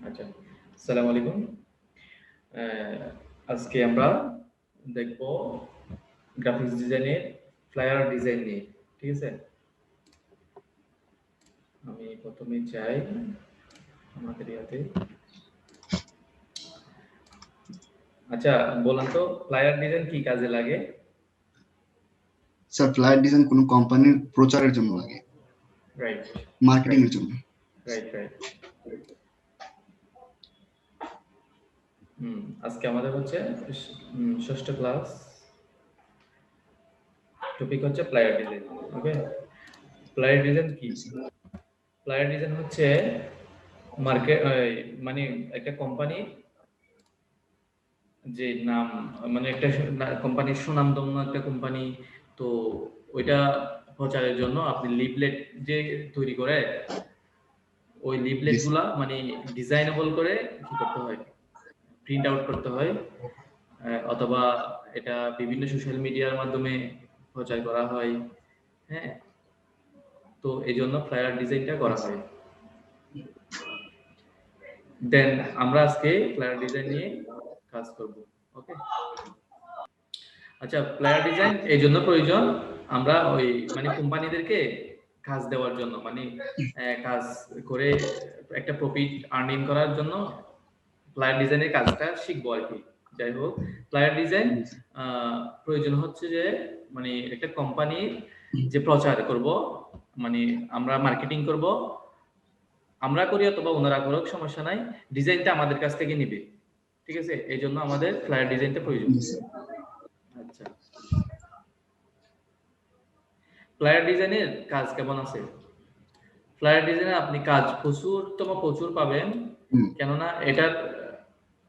আচ্ছা, আসসালামু আলাইকুম। আজকে আমরা দেখব গ্রাফিক্স ডিজাইনের ফ্লায়ার ডিজাইন নিয়ে। ঠিক আছে? আমি প্রথমে চাই আমাদের ইয়াতে। আচ্ছা, বলেন তো ফ্লায়ার ডিজাইন কি কাজে লাগে? স্যার ফ্লায়ার ডিজাইন কোনো কোম্পানির প্রচারের জন্য লাগে, রাইট, মার্কেটিং এর জন্য। Right, right. আজকে আমাদের হচ্ছে ষষ্ঠ ক্লাস, টপিক হচ্ছে ফ্লায়ার ডিজাইন। ওকে, ফ্লায়ার ডিজাইন কি? ফ্লায়ার ডিজাইন হচ্ছে মার্কেট, মানে একটা কোম্পানি যে নাম, মানে একটা কোম্পানির সুনামধন্য একটা কোম্পানি, তো ওইটা প্রচারের জন্য আপনি লিফলেট যে তৈরি করে, ওই লিফলেট গুলা মানে ডিজাইনেবল করে কি করতে হয়, প্রিন্ট আউট করতে হয়, অথবা এটা বিভিন্ন সোশ্যাল মিডিয়ার মাধ্যমে প্রচার করা হয়। হ্যাঁ, তো এই জন্য ফ্লায়ার ডিজাইনটা করা হয়। দেন আমরা আজকে ফ্লায়ার ডিজাইন নিয়ে কাজ করব। ওকে, আচ্ছা, ফ্লায়ার ডিজাইন এই জন্য প্রয়োজন, আমরা ওই মানে কোম্পানিদেরকে কাজ দেওয়ার জন্য, মানে কাজ করে একটা প্রফিট আর্নিং করার জন্য ফ্লায়ার ডিজাইনের কাজটা শিখবো আর কি। যাই হোক, ফ্লায়ার ডিজাইন প্রয়োজন হচ্ছে যে মানে একটা কোম্পানির যে প্রচার করব, মানে আমরা মার্কেটিং করব, আমরা করি অথবা ওনারা করুক, সমস্যা নাই, ডিজাইনটা আমাদের কাছ থেকে নিবে। ঠিক আছে, এই জন্য আমাদের ফ্লায়ার ডিজাইনটা প্রয়োজন। আচ্ছা, ফ্লায়ার ডিজাইনের কাজ কেমন আছে? ফ্লায়ার ডিজাইনে আপনি কাজ প্রচুর পাবেন, কেননা এটার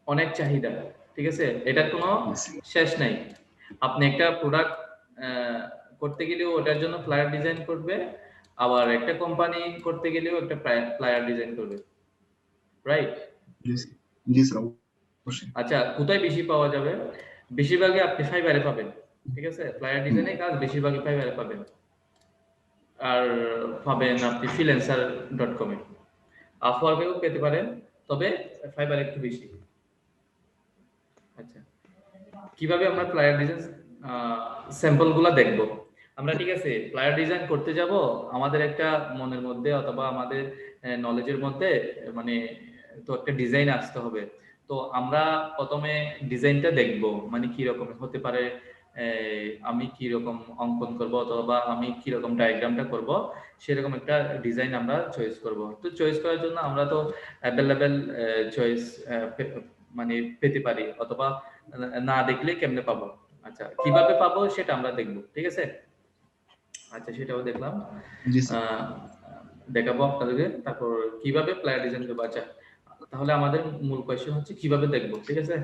অনেক চাহিদা। ঠিক আছে, এটার কোনো শেষ নাই। আপনি একটা প্রোডাক্ট করতে গেলেও ওটার জন্য ফ্লায়ার ডিজাইন করবে, আবার একটা কোম্পানি করতে গেলেও একটা ফ্লায়ার ডিজাইন করবে, রাইট? জি স্যার। আচ্ছা, কোথায় বেশি পাওয়া যাবে? বেশিরভাগই আপনি ফাইবারে পাবেন। ঠিক আছে, ফ্লায়ার ডিজাইনের কাজ বেশিরভাগই ফাইবারে পাবেন, আর পাবেন আপনি freelancer.com এ, আপওয়ার্কেও পেতে পারেন, তবে ফাইবার একটু বেশি। আচ্ছা, কিভাবে আমরা ফ্লায়ার ডিজাইন স্যাম্পলগুলো দেখব আমরা? ঠিক আছে, ফ্লায়ার ডিজাইন করতে যাব, আমাদের একটা মনের মধ্যে অথবা আমাদের নলেজের মধ্যে মানে তো একটা ডিজাইন আসতে হবে। তো আমরা প্রথমে ডিজাইনটা দেখব, মানে কি রকম হতে পারে, আমি কি রকম অঙ্কন করব অথবা আমি কি রকম ডায়াগ্রামটা করব, সেরকম একটা ডিজাইন আমরা চয়েস করব। তো চয়েস করার জন্য আমরা তো অ্যাভেলেবেল চয়েস মানে পেতে পারি, অথবা না দেখলে কেমনে পাবো। আচ্ছা, কিভাবে পাবো সেটা আমরা দেখব। ঠিক আছে, আচ্ছা, সেটাও দেখলাম, দেখাবো আপনাদেরকে। তারপর কিভাবে ফ্লায়ার ডিজাইন করবো। আচ্ছা, তাহলে আমাদের মূল কোয়েশ্চেন হচ্ছে কিভাবে দেখবো। ঠিক আছে,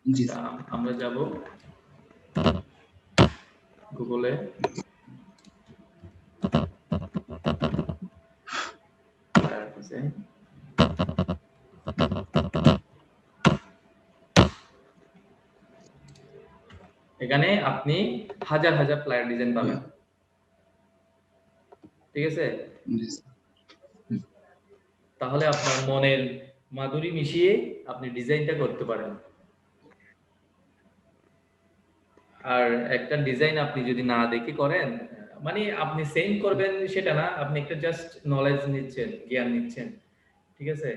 আচ্ছা, আমরা যাব গুগলে, ফ্লায়ার ডিজাইন, এখানে আপনি হাজার হাজার ফ্লায়ার ডিজাইন পাবেন। ঠিক আছে, তাহলে আপনার মনের মাধুরী মিশিয়ে আপনি ডিজাইনটা করতে পারেন। আর একটা ডিজাইন আপনি যদি না দেখে করেন, মানে আপনি সেন্ড করবেন সেটা না, আপনি একটা জাস্ট নলেজ নিচ্ছেন, জ্ঞান নিচ্ছেন। ঠিক আছে,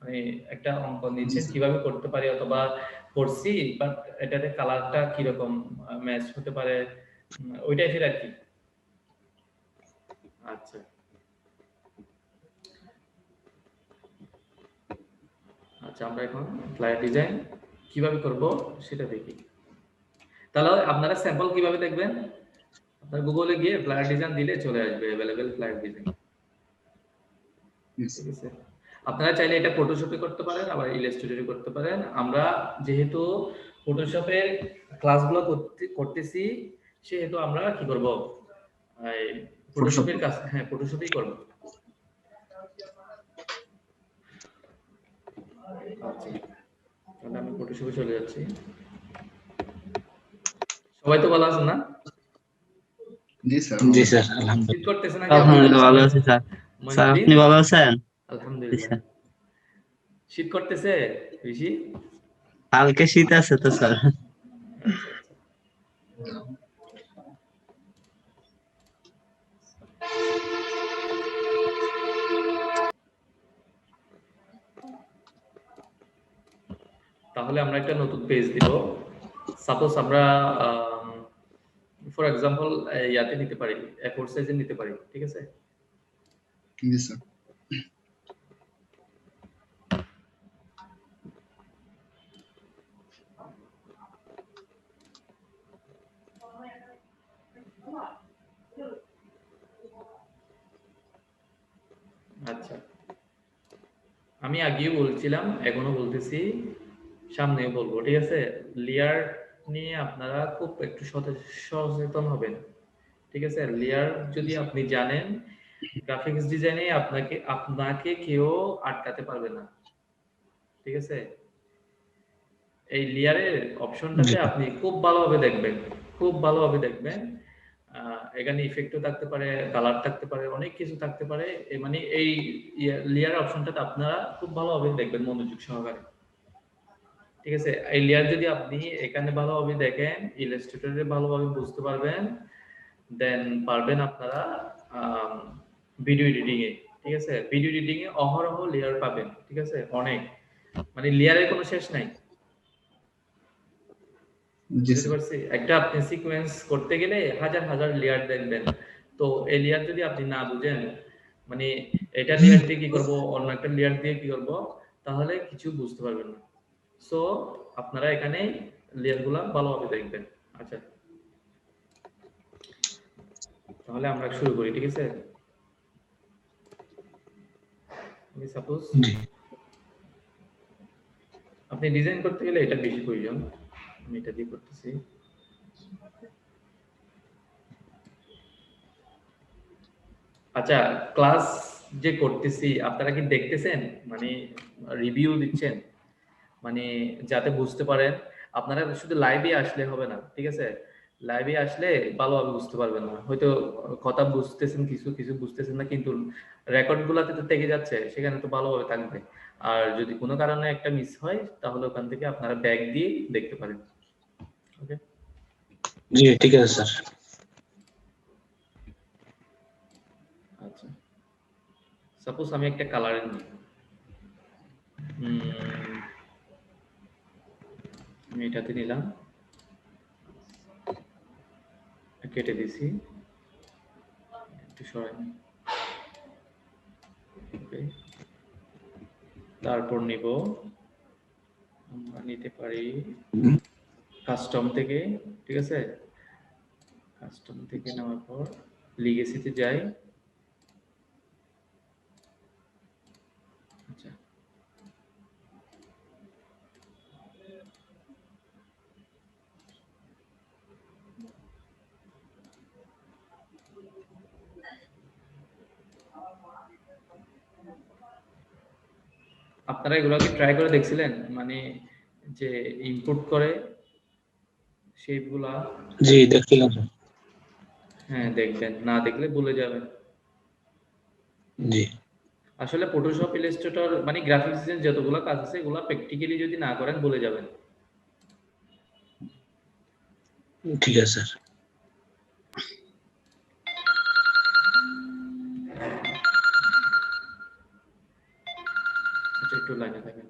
মানে একটা অঙ্ক নিচ্ছেন কিভাবে করতে পারি, অথবা করছি বাট এটাতে কালারটা কিরকম ম্যাচ হতে পারে, ওইটাই ফির আর কি। আচ্ছা, আচ্ছা, আমরা এখন ফ্লায়ার ডিজাইন কিভাবে করব সেটা দেখি। তাহলে আপনারা স্যাম্পল কিভাবে দেখবেন? আপনারা গুগলে গিয়ে ফ্লায়ার ডিজাইন দিলে চলে আসবে अवेलेबल ফ্লায়ার ডিজাইন। ঠিক আছে, আপনারা চাইলে এটা ফটোশপে করতে পারেন, আবার ইলাস্ট্রেটরে করতে পারেন। আমরা যেহেতু ফটোশপের ক্লাসগুলো করতেছি, সেহেতু আমরা কি করব, এই ফটোশপের কাজ, হ্যাঁ, ফটোশপেই করব। আচ্ছা, তাহলে আমি ফটোশপে চলে যাচ্ছি। সবাই তো ভালো আছেন না? জি স্যার, আলহামদুলিল্লাহ। করতেছেন না? আলহামদুলিল্লাহ ভালো আছি স্যার। স্যার আপনি ভালো আছেন? আলহামদুলিল্লাহ। শীত করতেছে বেশি? হালকা শীত আছে তো স্যার। আচ্ছা আচ্ছা। তাহলে আমরা একটা নতুন পেজ দিব। সাপোজ আমরা ফর এক্সাম্পল ইয়াতে নিতে পারি, A4 সাইজে নিতে পারি, ঠিক আছে? জি স্যার। আচ্ছা, আমি আগেও বলছিলাম, এখনো বলতেছি, সামনেও বলবো, ঠিক আছে? লেয়ার নিয়ে আপনারা খুব একটু সচেতন হবেন, ঠিক আছে? লেয়ার যদি আপনি জানেন, গ্রাফিক্স ডিজাইনে আপনাকে কেউ আটকাতে পারবে না, ঠিক আছে? এই লেয়ারের জি অপশনটাতে আপনি খুব ভালোভাবে দেখবেন, খুব ভালোভাবে দেখবেন। এখানে ইফেক্টও থাকতে পারে, কালার থাকতে পারে, অনেক কিছু থাকতে পারে। মানে এই লেয়ার অপশনটাতে আপনারা খুব ভালোভাবে দেখবেন মনোযোগ সহকারে, ঠিক আছে? এই লেয়ার যদি আপনি এখানে ভালোভাবে দেখেন, ইলাস্ট্রেটরে ভালোভাবে বুঝতে পারবেন, দেন পারবেন আপনারা ভিডিও এডিটিং এ, ঠিক আছে? ভিডিও এডিটিং এ অহরহ লেয়ার পাবেন, ঠিক আছে? অনেক, মানে লেয়ারের কোনো শেষ নাই। জি বুঝতে স্যার। পারছি? একটা আপনি সিকোয়েন্স করতে গেলে হাজার হাজার লেয়ার দেখবেন। তো এই লেয়ার যদি আপনি না বুঝেন, মানে এটা লেয়ার দিয়ে কি করব, অন্য একটা লেয়ার দিয়ে কি করব, তাহলে কিছু বুঝতে পারবেন না। সো আপনারা এখানে লেয়ারগুলা ভালোভাবে দেখবেন। আচ্ছা, তাহলে আমরা শুরু করি, ঠিক আছে? সাপোজ জি আপনি ডিজাইন করতে গেলে এটা বেশি প্রয়োজন, আমি এটা দিয়ে করতেছি। আচ্ছা, ক্লাস যে করতেছি আপনারা কি দেখতেছেন? মানে রিভিউ দিচ্ছেন, মানে যাতে বুঝতে পারেন। আপনারা শুধু লাইভে আসলে হবে না, ঠিক আছে? লাইভে আসলে ভালোভাবে বুঝতে পারবেন না, হয়তো কথা বুঝতেছেন, কিছু কিছু বুঝতেছেন না, কিন্তু রেকর্ড গুলাতে তো থেকে যাচ্ছে, সেখানে তো ভালোভাবে থাকবে। আর যদি কোনো কারণে একটা মিস হয়, তাহলে ওখান থেকে আপনারা ব্যাক দিয়ে দেখতে পারেন। ওকে, জি ঠিক আছে স্যার। আচ্ছা, সাপোজ আমি একটা কালার নিই, আমি এটাতে নিলাম, কেটে দিছি, একটু সরাই নিই। ওকে, তারপর নিব, আমরা নিতে পারি কাস্টম থেকে, ঠিক আছে? কাস্টম থেকে নেওয়ার পর লিগেসিতে যাই। আচ্ছা, আপনারা এগুলো কি ট্রাই করে দেখছিলেন? মানে যে ইনপুট করে শেপগুলা? জি দেখছিলাম স্যার। হ্যাঁ, দেখবেন, না দেখলে ভুলে যাবেন। জি আসলে ফটোশপ, ইলাস্ট্রেটর, মানে গ্রাফিক্স ডিজাইন যতগুলো কাজ আছে, এগুলো প্র্যাকটিক্যালি যদি না করেন ভুলে যাবেন। ঠিক আছে স্যার। আচ্ছা, একটু লাইনে থাকেন।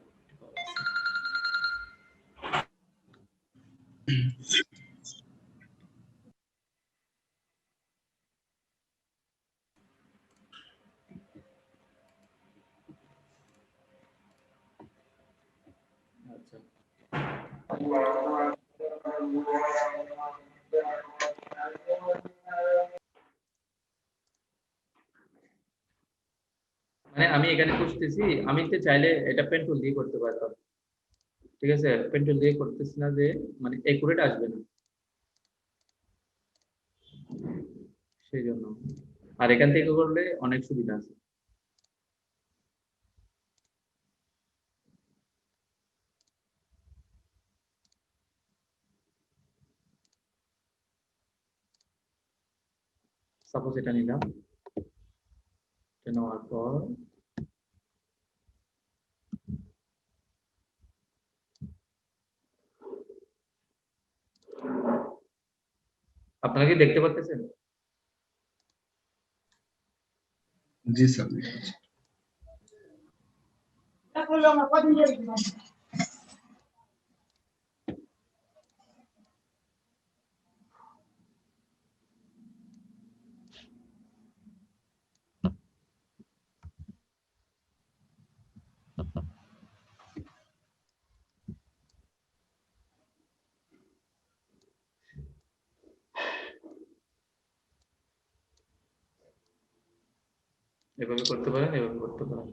আচ্ছা, মানে আমি এখানে খুঁজতেছি, আমি তো চাইলে এটা পেন টুল দিয়ে করতে পারতাম, ঠিক আছে? পেন টুল দিয়ে করতেছি না, যে মানে একুরেট আসবে না, সেই জন্য। আর এখান থেকে করলে অনেক সুবিধা আছে। সাপোজ এটা নিলাম, এটা নেওয়ার পর আপনারা কি দেখতে পাচ্ছেন? জি স্যার দেখাচ্ছি। এভাবে করতে পারেন, এভাবে করতে পারেন।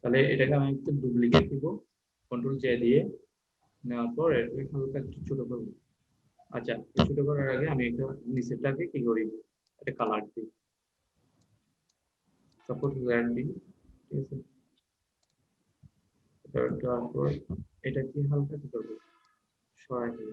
তাহলে এটাকে আমি একটু ডুপ্লিকেট দিব, কন্ট্রোল জে দিয়ে নেওয়ার পর এটাকে হালকা একটু ছোট করব। আচ্ছা, ছোট করার আগে আমি একটা নিচেরটাকে কি করি, একটা কালার দিই, সাপোজ রেড দিই, ঠিক আছে। তারপর এটা কি হালকা কি করবো, সরাই দিই।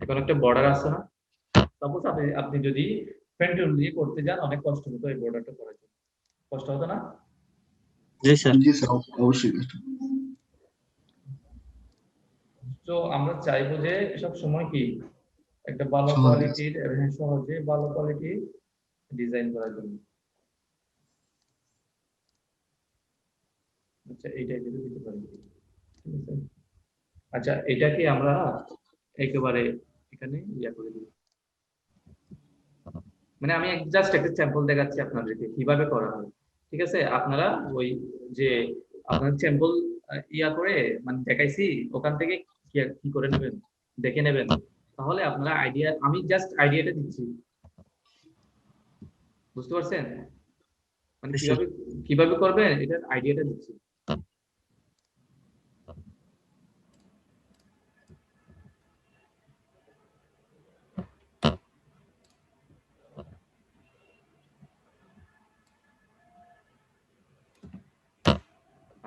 এখন একটা বর্ডার আছে না, সাপোজ আপনি যদি পেন টুল দিয়ে করতে যান, অনেক কষ্ট হতো এই বর্ডারটা করার জন্য, কষ্ট হতো না? জি স্যার। জি স্যার অবশ্যই কষ্ট। তো আমরা চাইবো যে সব সময় কি একটা ভালো সহজ। কোয়ালিটির এবং সহজে ভালো কোয়ালিটির ডিজাইন করার জন্য। আচ্ছা, এইটা দিতে পারি, ঠিক আছে। আচ্ছা, এটাকে আমরা একেবারে এখানে ইয়া করে দিই, মানে আমি জাস্ট একটা স্যাম্পল দেখাচ্ছি আপনাদেরকে কিভাবে করা হয়, ঠিক আছে। আপনারা ওই যে আপনার স্যাম্পল ইয়া করে মানে দেখাইছি, ওখান থেকে কি করে নেবেন, দেখে নেবেন, তাহলে আপনারা আইডিয়া, আমি জাস্ট আইডিয়াটা দিচ্ছি, বুঝতে পারছেন? মানে কিভাবে কিভাবে করবেন এটার আইডিয়াটা দিচ্ছি।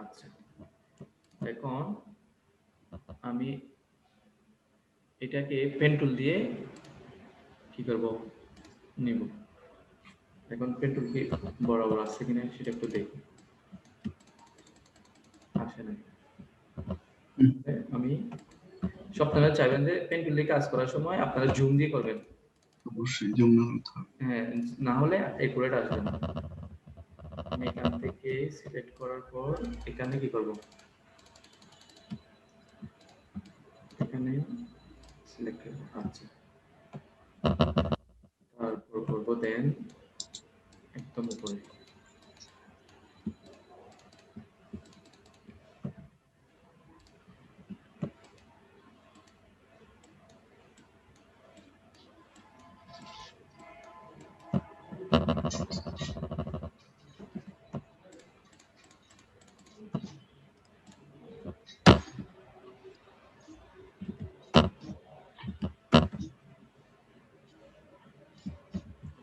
আচ্ছা, এখন আমি এটাকে পেন টুল দিয়ে কি করব, নিব। এখন পেন টুল কি বরাবর আসছে কিনা সেটা একটু দেখি, আসে না। আমি সবসময় চাইবেন যে পেন টুল দিয়ে কাজ করার সময় আপনারা জুম দিয়ে করবেন, অবশ্যই জুম না হতে হবে। হ্যাঁ, না হলে একুরেট আসবে না। আমি এখান থেকে সিলেক্ট করার পর এখানে কি করব, এখানে সিলেক্ট করব। আচ্ছা, তারপর করব দেন একদম উপরে।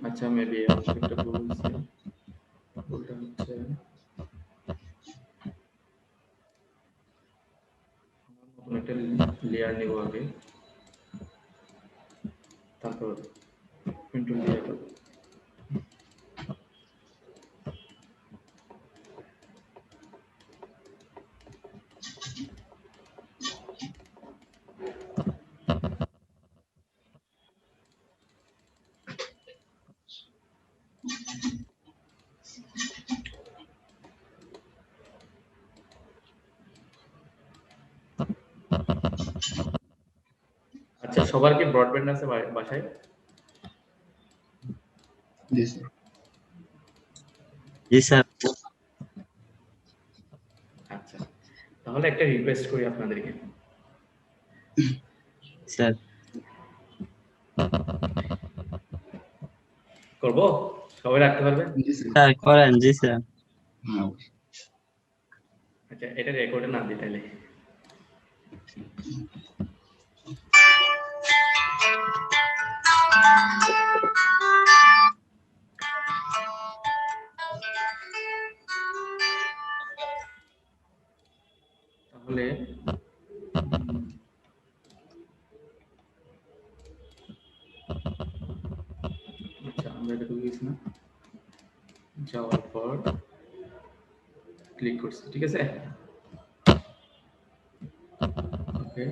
আচ্ছা, মেবি একটা ভুল হচ্ছে, ভুলটা হচ্ছে নতুন একটা লেয়ার নেব আগে, তারপর কন্ট্রোল লেয়ার করব। আচ্ছা, সবার কি ব্রডব্যান্ড আছে বাসায়? জি স্যার। জি স্যার। আচ্ছা, তাহলে একটা রিকোয়েস্ট করি আপনাদেরকে, স্যার। করব, সবাই রাখতে পারবেন? জি স্যার। স্যার করেন। জি স্যার। হ্যাঁ অবশ্যই। আচ্ছা, এটা রেকর্ডে না দিই তাহলে। তাহলে আচ্ছা আমরা এটা ঢুকে গেছি না, যাওয়ার পর ক্লিক করছি, ঠিক আছে। ওকে,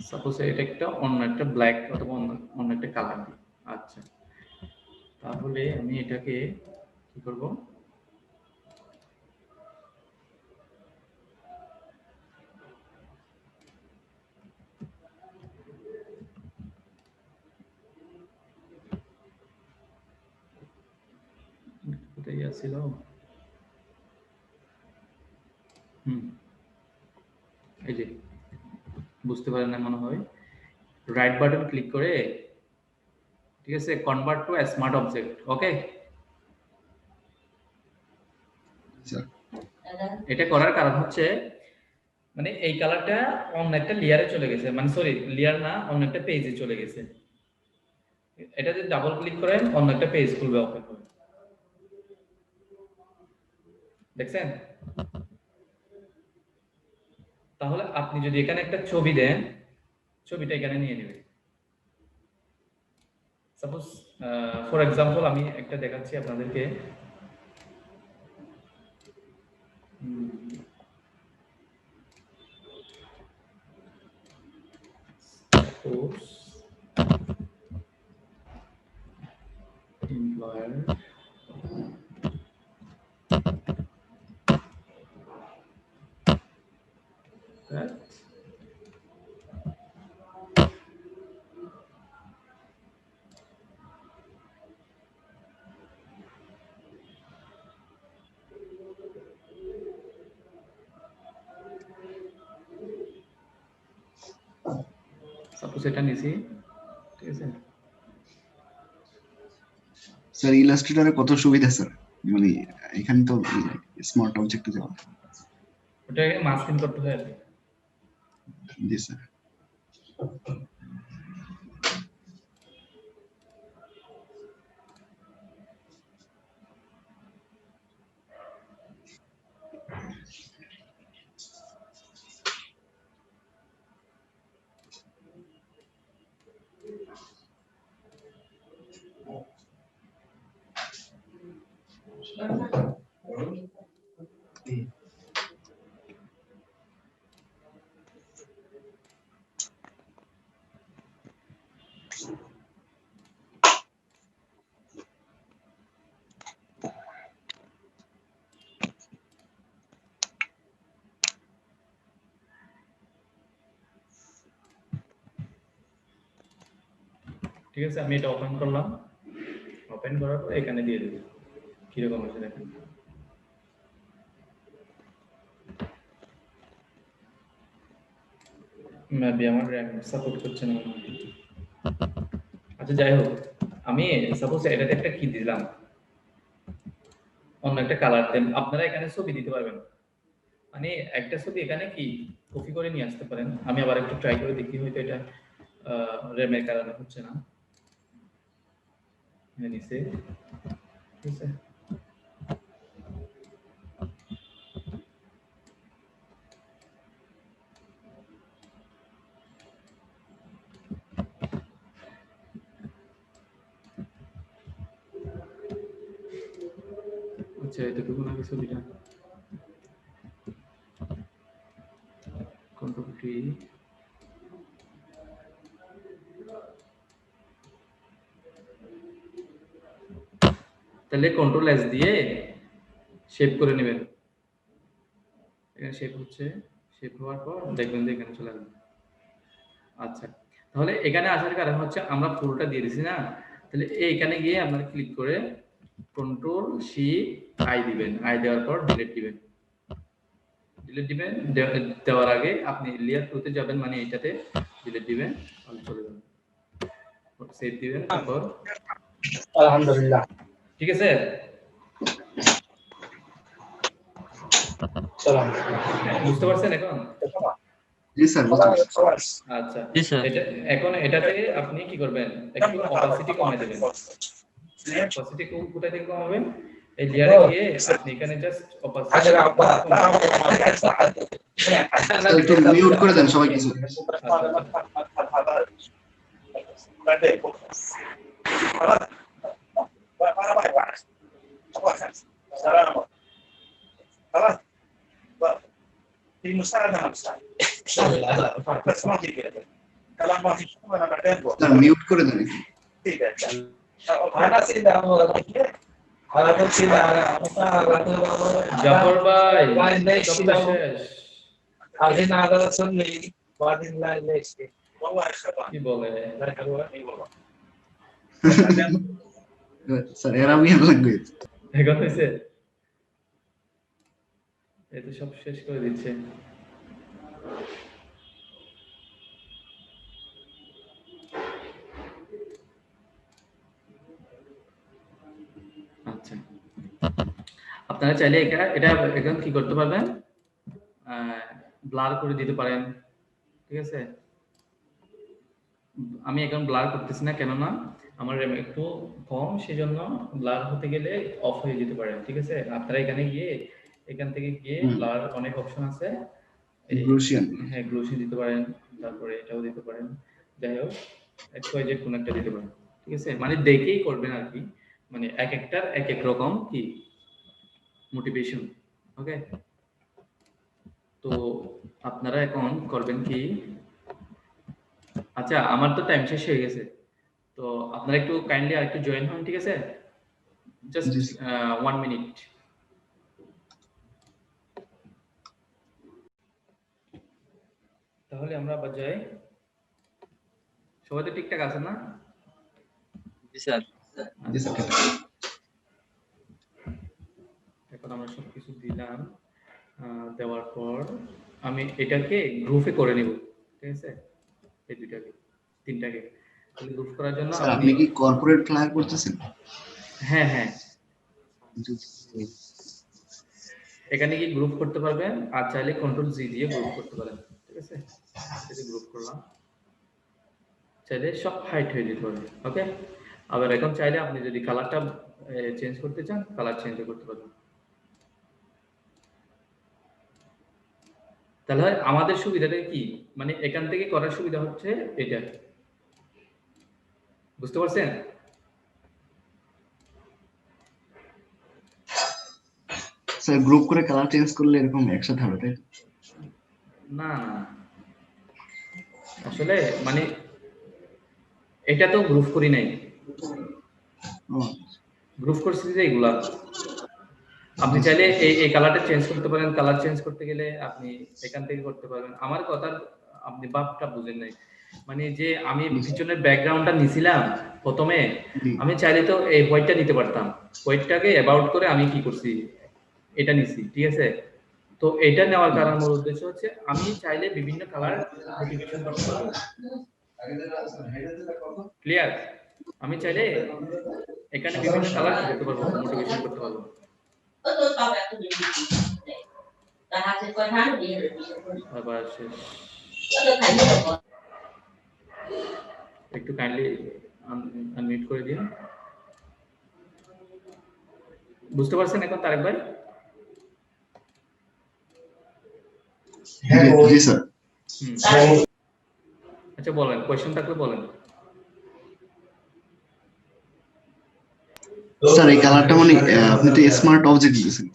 সাপোজ এটা একটা অন্য একটা ব্ল্যাক অথবা অন্য একটা কালার দিই। আচ্ছা, তাহলে আমি এটাকে কি করব, কোথায় আসছিল, এই যে বুঝতে পারেন না মনে হয়, রাইট বাটন ক্লিক করে, ঠিক আছে, convert to smart object. Okay, sir এটা করার কারণ হচ্ছে মানে এই কালারটা অন্য একটা লেয়ারে চলে গেছে, মানে সরি লেয়ার না, অন্য একটা পেজে চলে গেছে। এটা যদি ডাবল ক্লিক করেন অন্য একটা পেজ খুলবে, ওপেন হবে, দেখছেন। তাহলে আপনি যদি এখানে একটা ছবি দেন, ছবিটা এখানে নিয়ে নেবে। সাপোজ ফর এক্সাম্পল আমি একটা দেখাচ্ছি আপনাদেরকে, employer that সাপোজ এটা নিছি, ঠিক আছে। স্যার ইলাস্ট্রেটরে কত সুবিধা স্যার, মানে এখানে তো স্মার্ট অবজেক্টে যাওয়া। ওটাকে মাস্কিং করতে হয় আর কি। জি স্যার। ঠিক আছে, আমি এটা ওপেন করলাম, ওপেন করার পর এখানে দিয়ে দেব, কিরকম হচ্ছে দেখেন। মেবি আমার র্যাম সাপোর্ট করছে না। আচ্ছা যাই হোক, আমি সাপোজ এটাতে একটা কি দিলাম, অন্য একটা কালার দেন, আপনারা এখানে ছবি দিতে পারবেন, মানে একটা ছবি এখানে কি কপি করে নিয়ে আসতে পারেন। আমি আবার একটু ট্রাই করে দেখি, হয়তো এটা র্যামের কারণে হচ্ছে না। নিচে ঠিক আছে, আচ্ছা এতটুকু না ছবিটা কন্ট্রোল টি, তাহলে কন্ট্রোল এস দিয়ে শেপ করে নেবেন। এখানে শেপ হচ্ছে, শেপ হওয়ার পর দেখবেন যে এখানে চলে আসবে। আচ্ছা, তাহলে এখানে আসার কারণ হচ্ছে আমরা ফুলটা দিয়ে দিছি না, তাহলে এইখানে গিয়ে আপনারা ক্লিক করে কন্ট্রোল শিফট আই দিবেন, আই দেওয়ার পর ডিলিট দিবেন। ডিলিট দিবেন, দেওয়ার আগে আপনি লেয়ার 2 তে যাবেন, মানে এইটাতে ডিলিট দিবেন, তাহলে চলে যাবে। সেভ দিবেন, তারপর আলহামদুলিল্লাহ। ঠিক আছে। বুঝতে পারছেন এখন? জি স্যার বুঝতে পারছি। আচ্ছা, জি স্যার। এটা এখন এটাতে আপনি কি করবেন, একটু অপাসিটি কমাই দেবেন। অপাসিটি কোথায় থেকে কমাবেন, এই লেয়ারে গিয়ে আপনি এখানে জাস্ট অপাসিটি স্যার একটু মিউট করে দেন সবাই কিছু। في مساعدة نفسها بس ما في كده كلام ما في شغل انا بعدين بقول স্যার মিউট করে দেন একটু। انا سيدا انا بقول سيدا জাফর ভাই لا সবটা শেষ بعدين هذا صلي بعدين لا ليش والله يا شباب কি বলে لا حلوه اي والله স্যার অ্যারাবিয়ান ল্যাঙ্গুয়েজ। এখন হয়েছে এই তো সব শেষ করে দিচ্ছে আচ্ছা আপনারা চাইলে এটা এখন কি করতে পারবেন ব্লার করে দিতে পারেন ঠিক আছে আমি এখন ব্লার করতেছি না কেননা আমার RAM একটু কম সেজন্য ব্লার হতে গেলে অফ হয়ে যেতে পারে ঠিক আছে আপনারা এখান থেকে গিয়ে ব্লার অনেক অপশন আছে গ্লোসিয়ান। হ্যাঁ গ্লোসিয়ান দিতে পারেন তারপরে এটাও দিতে পারেন যাই হোক XYZ কোন একটা দিতে পারেন ঠিক আছে মানে দেখেই করবেন আর কি মানে এক একটার এক এক রকম কি মোটিভেশন ওকে তো আপনারা এখন করবেন কি আচ্ছা আমার তো টাইম শেষ হয়ে গেছে তো আপনারা একটু কাইন্ডলি আরেকটু জয়েন হন ঠিক আছে জাস্ট 1 মিনিট তাহলে আমরা আবার যাই সবাই তো ঠিকঠাক আছেন না জি স্যার জি স্যার। এখন আমরা সবকিছু দিলাম দেওয়ার পর আমি এটাকে গ্রুপে করে নিব ঠিক আছে এই দুইটাকে তিনটাকে তাহলে গ্রুপ করার জন্য স্যার আপনি কি কর্পোরেট ফ্লায়ার করতেছেন? হ্যাঁ হ্যাঁ এখানে কি গ্রুপ করতে পারবেন আর চাইলে কন্ট্রোল জি দিয়ে গ্রুপ করতে পারেন ঠিক আছে এই গ্রুপ করলাম চাইলে সব হাইট হয়ে যেতে পারে ওকে আবার এখন চাইলে আপনি যদি কালারটা চেঞ্জ করতে চান কালার চেঞ্জ করতে পারবেন তাহলে আমাদের সুবিধাটা কি মানে এখান থেকে করার সুবিধা হচ্ছে এটা বুঝতে পারছেন স্যার গ্রুপ করে কালার চেঞ্জ করলে এরকম একসাথে হবে তাই? না আসলে মানে এটা তো গ্রুপ করি নাই গ্রুপ করছি যে এগুলা আপনি চাইলে এই কালারটা চেঞ্জ করতে পারেন কালার চেঞ্জ করতে গেলে আপনি এখান থেকে করতে পারবেন আমার কথা আপনি ভাবটা বুঝেন নাই মানে যে আমি পিছনের ব্যাকগ্রাউন্ডটা নিছিলাম প্রথমে আমি চাইলে তো এই হোয়াইটটা নিতে পারতাম হোয়াইটটাকে অ্যাবাউট করে আমি কি করছি এটা নিছি ঠিক আছে তো এটা নেওয়ার কারণ মূল উদ্দেশ্য হচ্ছে আমি চাইলে বিভিন্ন কালার মোটিভেশন করতে পারবো ক্লিয়ার আমি চাইলে এখানে বিভিন্ন কালার করতে পারবো মোটিভেশন করতে পারবো আবার শেষ একটু কাইন্ডলি আনমিউট করে দিন বুঝতে পারছেন এখন তারেক ভাই জি স্যার। আচ্ছা বলেন কোশ্চেন থাকলে বলেন স্যার এই কালারটা মানে আপনি তো স্মার্ট অবজেক্ট দিয়েছেন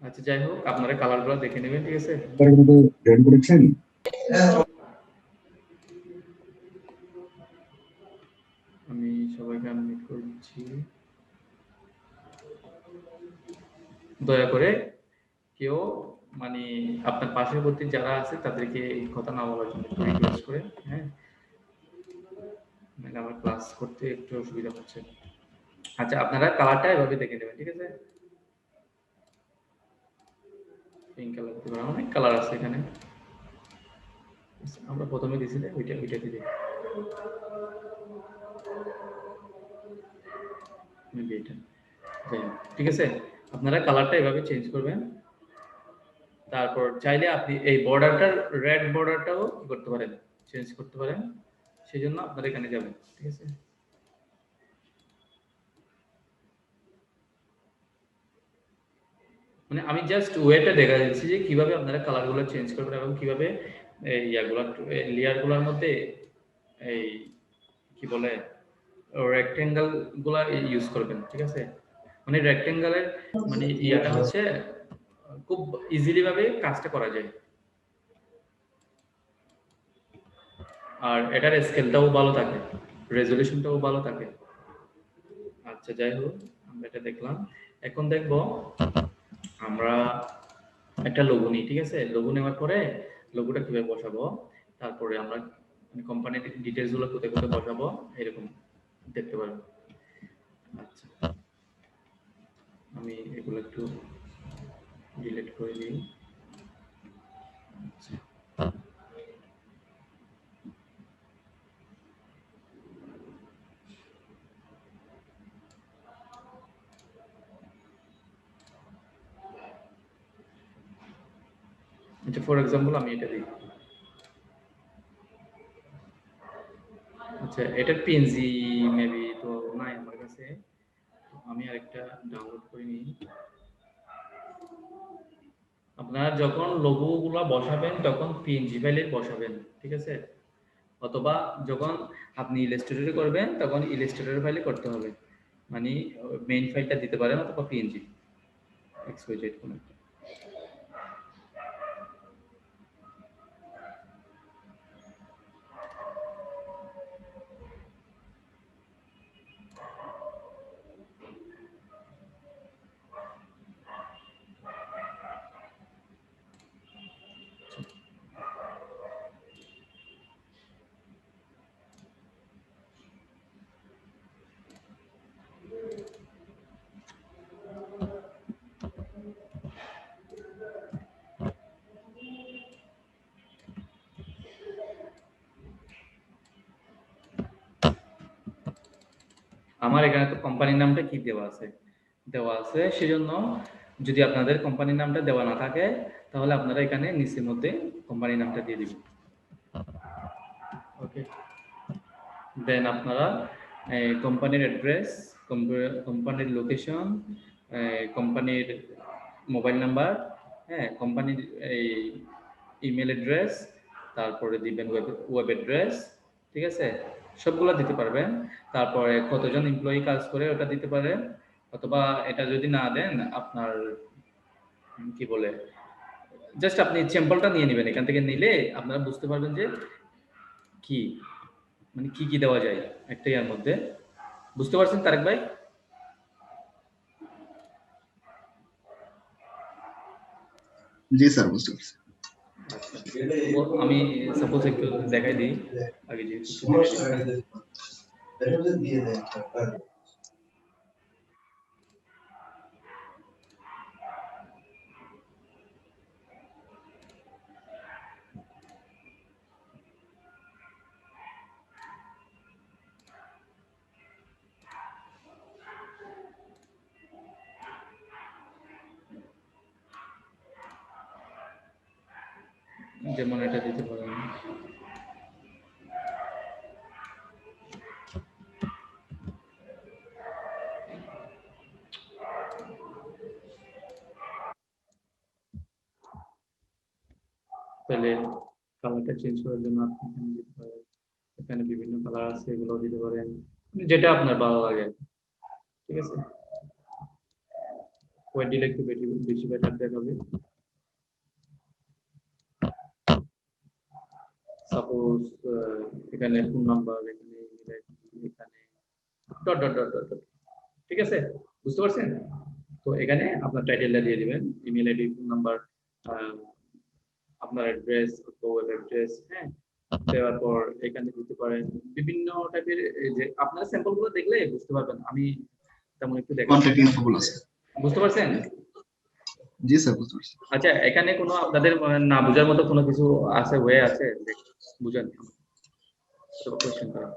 আচ্ছা যাই হোক আপনারা কালারগুলো দেখে নেবেন ঠিক আছে আমি সবাইকে আনমিউট করছি দয়া করে কেউ মানে আপনার পার্শ্ববর্তী যারা আছে তাদেরকে এই কথা না বলার জন্য রিকোয়েস্ট করে হ্যাঁ মানে আমার ক্লাস করতে একটু অসুবিধা হচ্ছে আচ্ছা আপনারা কালারটা এভাবে দেখে নেবেন ঠিক আছে পিঙ্ক কালার দিতে পারেন অনেক কালার আছে এখানে আমরা প্রথমে দিয়েছিলে ওইটা দিয়ে মেবি এটা ঠিক আছে আপনারা কালারটা এভাবে চেঞ্জ করবেন। তারপর চাইলে আপনি এই বর্ডারটার রেড বর্ডারটাও কি করতে পারেন, চেঞ্জ করতে পারেন। সেজন্য আপনারা এখানে যাবেন, ঠিক আছে। মানে আমি জাস্ট ওয়েটা দেখা যাচ্ছে যে কিভাবে আপনারা কালারগুলো চেঞ্জ করবেন এবং কিভাবে এই ইয়াগুলো লেয়ারগুলোর মধ্যে এই কি বলে রেক্টেঙ্গেল গুলা ইউজ করবেন, ঠিক আছে। মানে রেক্টেঙ্গেলের মানে ইয়াটা হচ্ছে খুব ইজিলি ভাবে কাজটা করা যায়, আর এটার স্কেলটাও ভালো থাকে, রেজলিউশনটাও ভালো থাকে। আচ্ছা যাই হোক, আমরা এটা দেখলাম। এখন দেখবো আমরা একটা লোগো নিই, ঠিক আছে। লোগো নেওয়ার পরে লোগোটা কিভাবে বসাবো, তারপরে আমরা কোম্পানির ডিটেইলস গুলো কোথায় কোথায় বসাবো এরকম দেখতে পারবো। আচ্ছা আমি এগুলো একটু ডিলিট করে দিই। আচ্ছা ফর এক্সাম্পল আমি এটা দিই। আচ্ছা এটার পিএনজি মেবি তো নাই আমার কাছে, আমি আরেকটা ডাউনলোড করে নিই। আপনারা যখন লোগোগুলো বসাবেন তখন পিএনজি ফাইলে বসাবেন, ঠিক আছে। অথবা যখন আপনি ইলাস্ট্রেটরে করবেন তখন ইলাস্ট্রেটর ফাইলে করতে হবে, মানে মেইন ফাইলটা দিতে পারেন অথবা পিএনজি এক্সপোজেট কোনো একটা। আমার এখানে তো কোম্পানির নামটা কি দেওয়া আছে, সেজন্য যদি আপনাদের কোম্পানির নামটা দেওয়া না থাকে তাহলে আপনারা এখানে নিচের মধ্যে কোম্পানির নামটা দিয়ে দিবেন। ওকে, দেন আপনারা কোম্পানির অ্যাড্রেস, কোম্পানির লোকেশন, কোম্পানির মোবাইল নাম্বার, হ্যাঁ কোম্পানির এই ইমেল অ্যাড্রেস, তারপরে দিবেন ওয়েব অ্যাড্রেস, ঠিক আছে, সবগুলো দিতে পারবেন। তারপরে কতজন এমপ্লয়ি কাজ করে ওটা দিতে পারেন, অথবা এটা যদি না দেন আপনার কি বলে জাস্ট আপনি স্যাম্পলটা নিয়ে নেবেন, এখান থেকে নিলে আপনারা বুঝতে পারবেন যে কি মানে কি কি দেওয়া যায় একটা ইয়ার মধ্যে। বুঝতে পারছেন তারেক ভাই? জি স্যার, বুঝতে পারছি। আমি সাপোজ একটু দেখাই দিই আগে যে যেমন এটা দিতে পারেন। তাহলে কালারটা চেঞ্জ করার জন্য আপনি এখানে দিতে পারেন, এখানে বিভিন্ন কালার আছে এগুলো দিতে পারেন, যেটা আপনার ভালো লাগে, ঠিক আছে। হোয়াইট দিলে একটু বেশি বেটার দেখাবে। সাপোজ এখানে ফোন নাম্বার, এখানে এখানে ডট ডট ডট ডট, ঠিক আছে, বুঝতে পারছেন? তো এখানে আপনার টাইটেলটা দিয়ে দিবেন, ইমেল আইডি, ফোন নাম্বার, আপনার অ্যাড্রেস, ওয়েব অ্যাড্রেস, হ্যাঁ দেওয়ার পর এখানে দিতে পারেন বিভিন্ন টাইপের, যে আপনারা স্যাম্পলগুলো দেখলে বুঝতে পারবেন। আমি তেমন একটু দেখাই, কন্টাক্ট ইনফো আছে, বুঝতে পারছেন? জি স্যার, বুঝতে পারছি। আচ্ছা এখানে কোনো আপনাদের না বোঝার মতো কোনো কিছু আছে, ওয়ে আছে বুঝেন? কোশ্চেন করেন।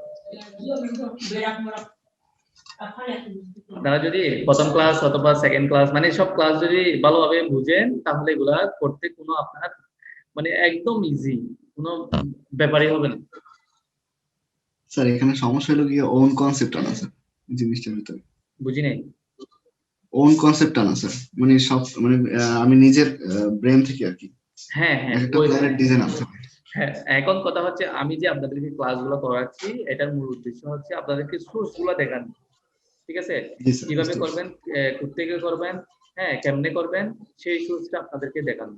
আপনারা যদি প্রথম ক্লাস অথবা সেকেন্ড ক্লাস মানে সব ক্লাস যদি ভালোভাবে বুঝেন তাহলে এগুলা করতে কোনো আপনার মানে একদম ইজি, কোনো ব্যাপারই হবে না। স্যার এখানে সমস্যা হলো কি ওন কনসেপ্ট আনা স্যার জিনিসটার ভিতরে, বুঝি নাই। ওন কনসেপ্ট আনা স্যার, মানে সব মানে আমি নিজের ব্রেন থেকে আর কি হ্যাঁ হ্যাঁ একটা ওই প্ল্যানের ডিজাইন আনতে হবে। হ্যাঁ, এখন কথা হচ্ছে আমি যে আপনাদেরকে ক্লাসগুলো করাচ্ছি এটার মূল উদ্দেশ্য হচ্ছে আপনাদেরকে সোর্স গুলো দেখানো, ঠিক আছে? জি স্যার, কিভাবে বুঝতে করবেন, কোত্থেকে করবেন, হ্যাঁ কেমনে করবেন, সেই সোর্সটা আপনাদেরকে দেখানো,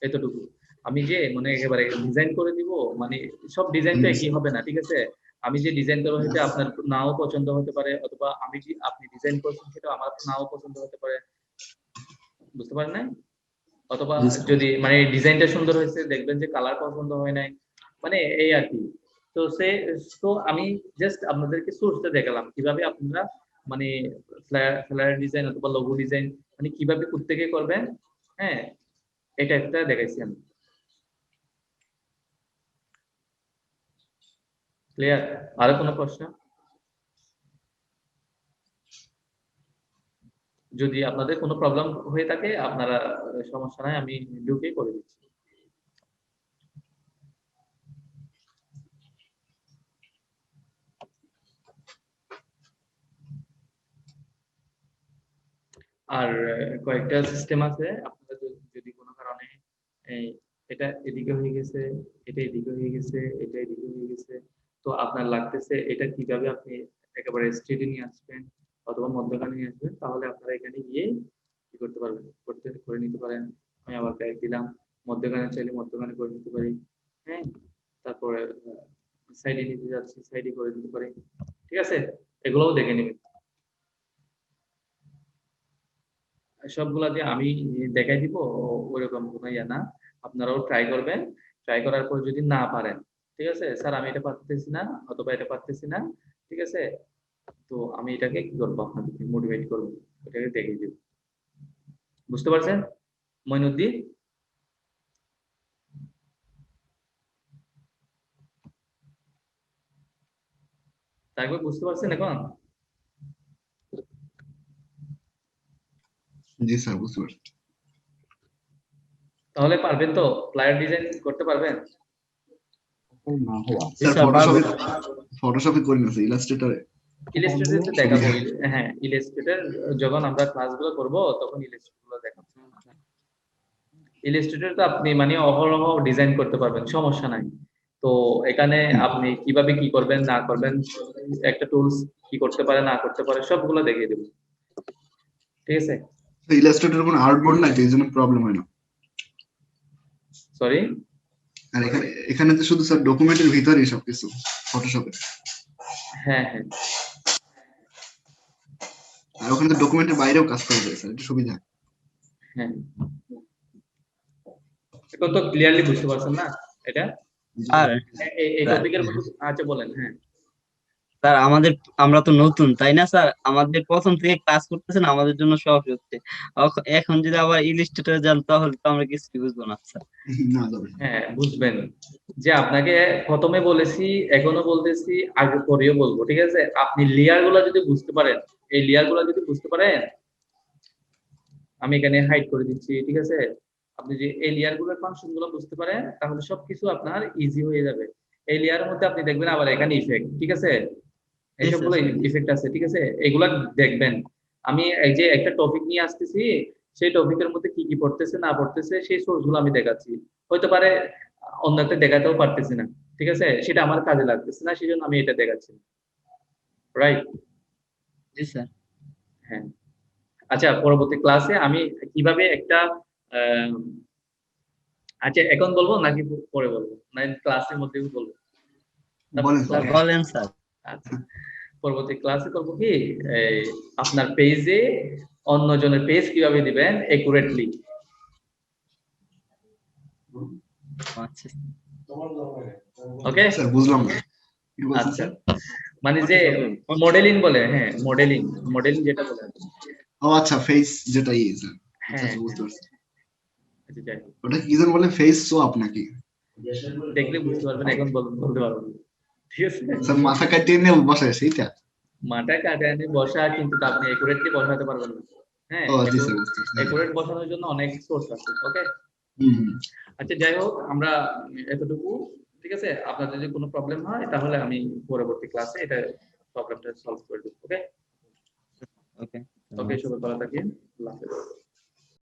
এতটুকু। আমি যে মানে একেবারে ডিজাইন করে দিব মানে সব ডিজাইন তো একই হবে না, ঠিক আছে? আমি যে ডিজাইন করবো সেটা আপনার নাও পছন্দ হতে পারে, অথবা আমি যে আপনি ডিজাইন করছেন সেটা আমার নাও পছন্দ হতে পারে, বুঝতে পারেন না? অথবা জি স্যার। যদি মানে ডিজাইনটা সুন্দর হয়েছে দেখবেন যে কালার পছন্দ হয় নাই, মানে এই আর কি। তো তো আমি জাস্ট আপনাদেরকে সোর্সটা দেখালাম কিভাবে আপনারা মানে ফ্লায়ার ডিজাইন অথবা লোগো ডিজাইন মানে কিভাবে কোত্থেকে করবেন, হ্যাঁ এটা একটা দেখাইছি আমি। ক্লিয়ার? আরো কোনো প্রশ্ন? যদি আপনাদের কোনো প্রবলেম হয়ে থাকে আপনারা সমস্যা নাই, আমি ঢুকে করে দিচ্ছি। আর কয়েকটা সিস্টেম আছে, আপনারা যদি কোনো কারণে এই এটা এদিকে হয়ে গেছে, এটা এদিকে হয়ে গেছে, এটা এদিকে হয়ে গেছে, তো আপনার লাগতেছে এটা কিভাবে আপনি একেবারে স্ট্রেটে নিয়ে আসবেন অথবা মধ্যখানে নিয়ে আসবেন, তাহলে আপনারা এখানে গিয়ে কি করতে পারবেন, করে নিতে পারেন। আমি আবার ব্যাগ দিলাম, মধ্যখানে চাইলে মধ্যখানে করে নিতে পারি, হ্যাঁ। তারপরে সাইডে নিতে যাচ্ছি, সাইডে করে নিতে পারি, ঠিক আছে? এগুলোও দেখে নেবেন। সবগুলা যে আমি দেখাই দিব ওইরকম কোনো ইয়া না, আপনারাও ট্রাই করবেন। ট্রাই করার পর যদি না পারেন, ঠিক আছে স্যার আমি এটা পারতেছি না অথবা এটা পারতেছি না, ঠিক আছে, তো আমি এটাকে কি করবো, আপনাদেরকে মোটিভেট করবো, এটাকে দেখিয়ে দিব। বুঝতে পারছেন মইনুদ্দিন? তারপর বুঝতে পারছেন এখন? জি স্যার, বুঝতে পারছি। তাহলে পারবেন তো, ফ্লায়ার ডিজাইন করতে পারবেন? স্যার ফটোশপে করি না স্যার, ইলাস্ট্রেটরে। ইলাস্ট্রেটর তো দেখাবো, হ্যাঁ ইলাস্ট্রেটর যখন আমরা ক্লাসগুলো করব তখন ইলাস্ট্রেটর গুলো দেখাবো। ইলাস্ট্রেটর তো আপনি মানে অহরহ ডিজাইন করতে পারবেন, সমস্যা নাই। তো এখানে আপনি কিভাবে কি করবেন না করবেন, একটা টুলস কি করতে পারে না করতে পারে সবগুলো দেখিয়ে দেব, ঠিক আছে? ইলাস্ট্রেটর কোনো আর্টবোর্ড নাই তো এই জন্য প্রবলেম হয় না। সরি? আর এখানে এখানে তো শুধু স্যার ডকুমেন্টের ভিতরেই সবকিছু ফটোশপে, হ্যাঁ হ্যাঁ আর ওখানে তো ডকুমেন্টের বাইরেও কাজ করা যায় স্যার, এটা সুবিধা। হ্যাঁ, এখন তো ক্লিয়ারলি বুঝতে পারছেন না এটা? আর এই টপিকের মধ্যে আচ্ছা বলেন। হ্যাঁ স্যার আমরা তো নতুন তাই না স্যার, আমাদের প্রথম থেকে ক্লাস করতেছেন, আমাদের জন্য সহজ হচ্ছে। এখন যদি আবার ইলিস্ট্রেটর যান তাহলে তো আমরা কিছু বুঝবো না স্যার। না যাবে না। হ্যাঁ বুঝবেন, যে আপনাকে প্রথমে বলেছি এখনো বলতেছি আগে পরেও বলবো, ঠিক আছে? আপনি লেয়ার গুলা যদি বুঝতে পারেন, এই লেয়ার গুলা যদি বুঝতে পারেন, আমি এখানে হাইড করে দিচ্ছি, ঠিক আছে? আপনি যে এই লেয়ার গুলোর ফাংশন গুলো বুঝতে পারেন তাহলে সবকিছু আপনার ইজি হয়ে যাবে। এই লেয়ারের মধ্যে আপনি দেখবেন আবার এখানে ইফেক্ট, ঠিক আছে? এই সবগুলো ইফেক্ট আছে, ঠিক আছে? এগুলা দেখবেন। আমি এই যে একটা টপিক নিয়ে আসতেছি, সেই টপিকের মধ্যে কি কি পড়তেছে না পড়তেছে সেই সোর্স গুলো আমি দেখাচ্ছি। হতে পারে অন্য একটা দেখাতেও পারতেছি না, ঠিক আছে? সেটা আমার কাজে লাগতেছে না, সেই জন্য আমি এটা দেখাচ্ছি, রাইট? জি স্যার। হ্যাঁ আচ্ছা, পরবর্তী ক্লাসে আমি কিভাবে একটা আচ্ছা এখন বলবো নাকি পরে বলবো, না ক্লাসের মধ্যে বলবো? বলেন স্যার স্যার। বলেন স্যার। আচ্ছা, পরবর্তী ক্লাসে করবো কি এই আপনার পেজে অন্যজনের পেজ কিভাবে দিবেন একুরেটলি। আচ্ছা ওকে স্যার বুঝলাম না, কি বলছেন আচ্ছা, স্যার? মানে যে মডেলিং বলে, হ্যাঁ মডেলিং, মডেলিং যেটা বলে। ও আচ্ছা, ফেস যেটা ইয়ে স্যার, আচ্ছা হ্যাঁ আচ্ছা বুঝতে পারছি। আচ্ছা যাই হোক, ওটা কি যেন বলে, ফেস সোয়াপ নাকি? দেখলে বুঝতে পারবেন, এখন বলতে পারবো না। ঠিক আছে? স্যার মাথা কাটিয়ে নিয়ে বসে সেইটা? মাথা কাটানি বসা, কিন্তু আপনি একুরেটলি বসাতে পারবেন না। হ্যাঁ, ও জি স্যার, বুঝতে পারছি। একুরেট বসানোর জন্য অনেক সোর্স আছে। ওকে, হুম। আচ্ছা যাই হোক, আমরা এতটুকু, ঠিক আছে। আপনার যদি কোনো প্রবলেম হয় তাহলে আমি পরবর্তী ক্লাসে এটা প্রবলেমটা সলভ করে দেব। ওকে ওকে। ওকে, সবাই ভালো থাকেন। আল্লাহ হাফেজ।